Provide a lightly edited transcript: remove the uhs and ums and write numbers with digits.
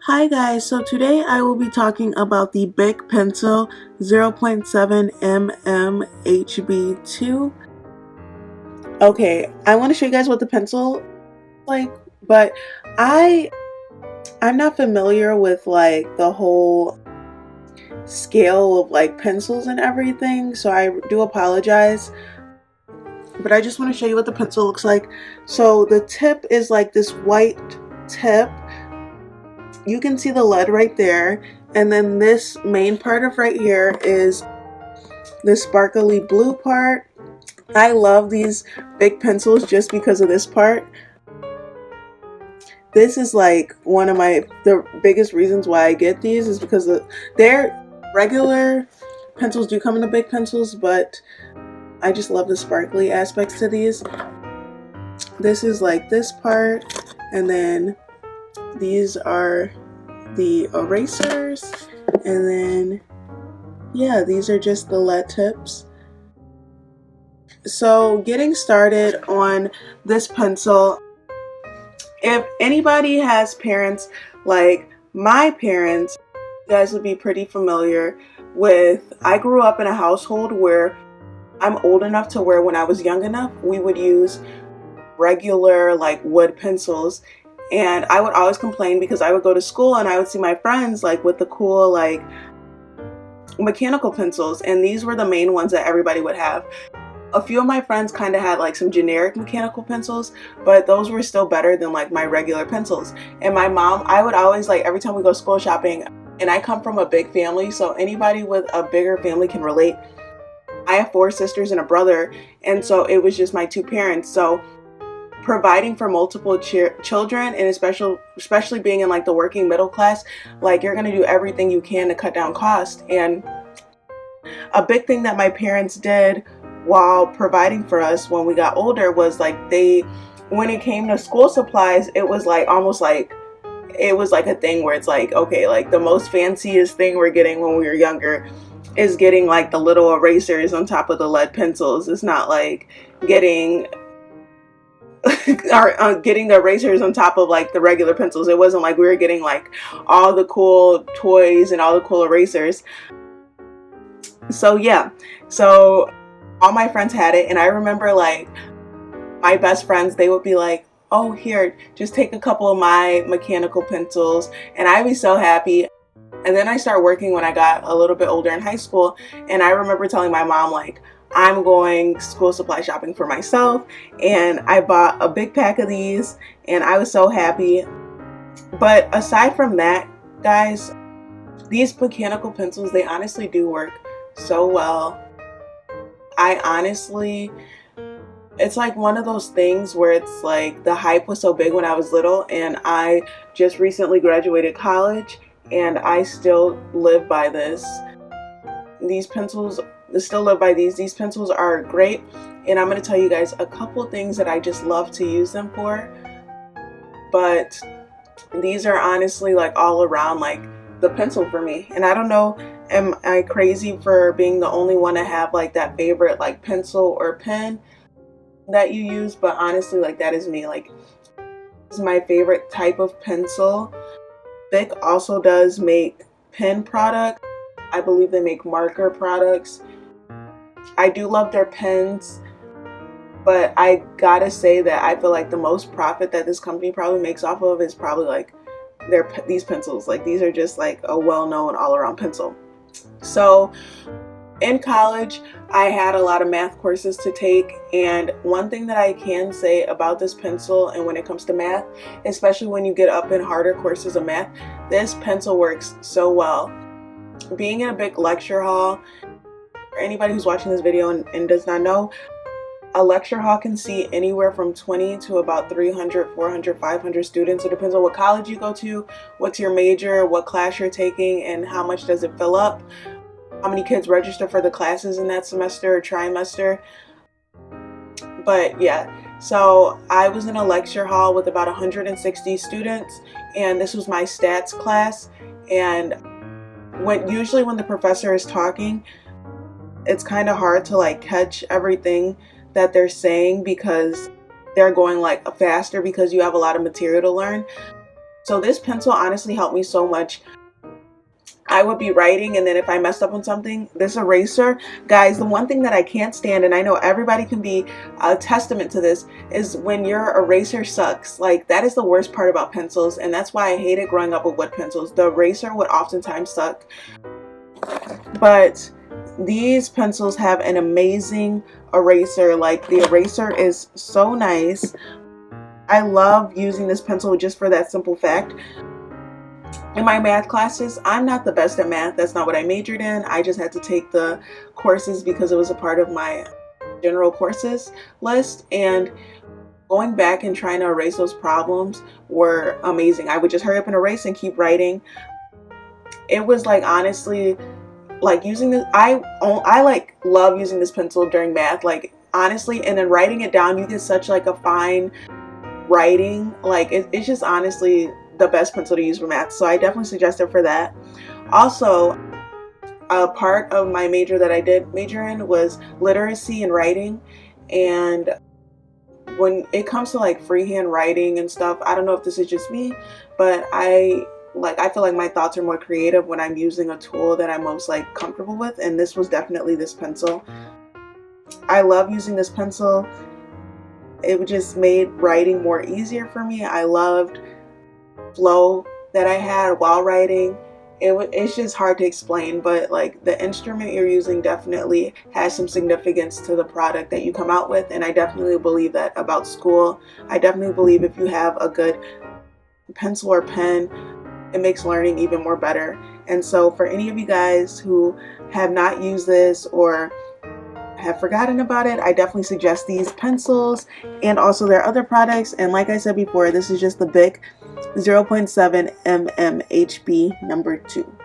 Hi guys, so today I will be talking about the BiC Pencil 0.7mm HB2. Okay, I want to show you guys what the pencil like, but I'm not familiar with like the whole scale of like pencils and everything, so I do apologize. But I just want to show you what the pencil looks like. So the tip is like this white tip. You can see the lead right there, and then this main part of right here is the sparkly blue part. I love these BiC pencils just because of this part. This is like one of the biggest reasons why I get these is because their regular pencils do come in the BiC pencils, but I just love the sparkly aspects to these. This is like this part, and then these are the erasers, and then yeah, these are just the lead tips. So getting started on this pencil, if anybody has parents like my parents, you guys would be pretty familiar with, I grew up in a household where I'm old enough to where when I was young enough, we would use regular like wood pencils. And I would always complain because I would go to school and I would see my friends like with the cool like mechanical pencils, and these were the main ones that everybody would have. A few of my friends kind of had like some generic mechanical pencils, but those were still better than like my regular pencils. And my mom, I would always like, every time we go school shopping, and I come from a big family, so anybody with a bigger family can relate. I have 4 sisters and a brother, and so it was just my 2 parents. So providing for multiple children, and especially being in like the working middle class, like you're gonna do everything you can to cut down cost. And a big thing that my parents did while providing for us when we got older was like when it came to school supplies, it was like almost like it was like a thing where it's like, okay, like the most fanciest thing we're getting when we were younger is getting like the little erasers on top of the lead pencils. It's not like getting getting the erasers on top of like the regular pencils. It wasn't like we were getting like all the cool toys and all the cool erasers. So yeah, so all my friends had it, and I remember like my best friends, they would be like, oh, here, just take a couple of my mechanical pencils, and I'd be so happy. And then I started working when I got a little bit older in high school, and I remember telling my mom like, I'm going school supply shopping for myself, and I bought a big pack of these, and I was so happy. But aside from that, guys, these mechanical pencils, they honestly do work so well. It's like one of those things where it's like the hype was so big when I was little, and I just recently graduated college, and I still live by this. These pencils, I still live by these. These pencils are great, and I'm going to tell you guys a couple things that I just love to use them for. But these are honestly like all around like the pencil for me. And I don't know, am I crazy for being the only one to have like that favorite like pencil or pen that you use? But honestly, like that is me. Like this is my favorite type of pencil. BiC also does make pen products. I believe they make marker products. I do love their pens, but I gotta say that I feel like the most profit that this company probably makes off of is probably like these pencils. Like these are just like a well-known all-around pencil. So in college, I had a lot of math courses to take, and one thing that I can say about this pencil, and when it comes to math, especially when you get up in harder courses of math, this pencil works so well. Being in a BiC lecture hall, for anybody who's watching this video and does not know, a lecture hall can seat anywhere from 20 to about 300, 400, 500 students. It depends on what college you go to, what's your major, what class you're taking, and how much does it fill up, how many kids register for the classes in that semester or trimester. But yeah, so I was in a lecture hall with about 160 students, and this was my stats class. And usually when the professor is talking, it's kind of hard to like catch everything that they're saying because they're going like faster because you have a lot of material to learn. So this pencil honestly helped me so much. I would be writing, and then if I messed up on something, this eraser, guys, the one thing that I can't stand, and I know everybody can be a testament to this, is when your eraser sucks. Like, that is the worst part about pencils, and that's why I hated growing up with wood pencils. The eraser would oftentimes suck. But these pencils have an amazing eraser. Like, the eraser is so nice. I love using this pencil just for that simple fact. In my math classes, I'm not the best at math. That's not what I majored in. I just had to take the courses because it was a part of my general courses list. And going back and trying to erase those problems were amazing. I would just hurry up and erase and keep writing. It was like, honestly, like using this, I like love using this pencil during math. Like, honestly, and then writing it down, you get such like a fine writing. Like, it's just honestly the best pencil to use for math, so I definitely suggest it for that. Also, a part of my major that I did major in was literacy and writing, and when it comes to like freehand writing and stuff, I don't know if this is just me, but I feel like my thoughts are more creative when I'm using a tool that I'm most like comfortable with, and this was definitely this pencil. I love using this pencil. It just made writing more easier for me. I loved flow that I had while writing. It's just hard to explain, but like the instrument you're using definitely has some significance to the product that you come out with, and I definitely believe that about school. I definitely believe if you have a good pencil or pen, it makes learning even more better. And so for any of you guys who have not used this or have forgotten about it, I definitely suggest these pencils and also their other products. And like I said before, this is just the BIC 0.7 mm HB number 2.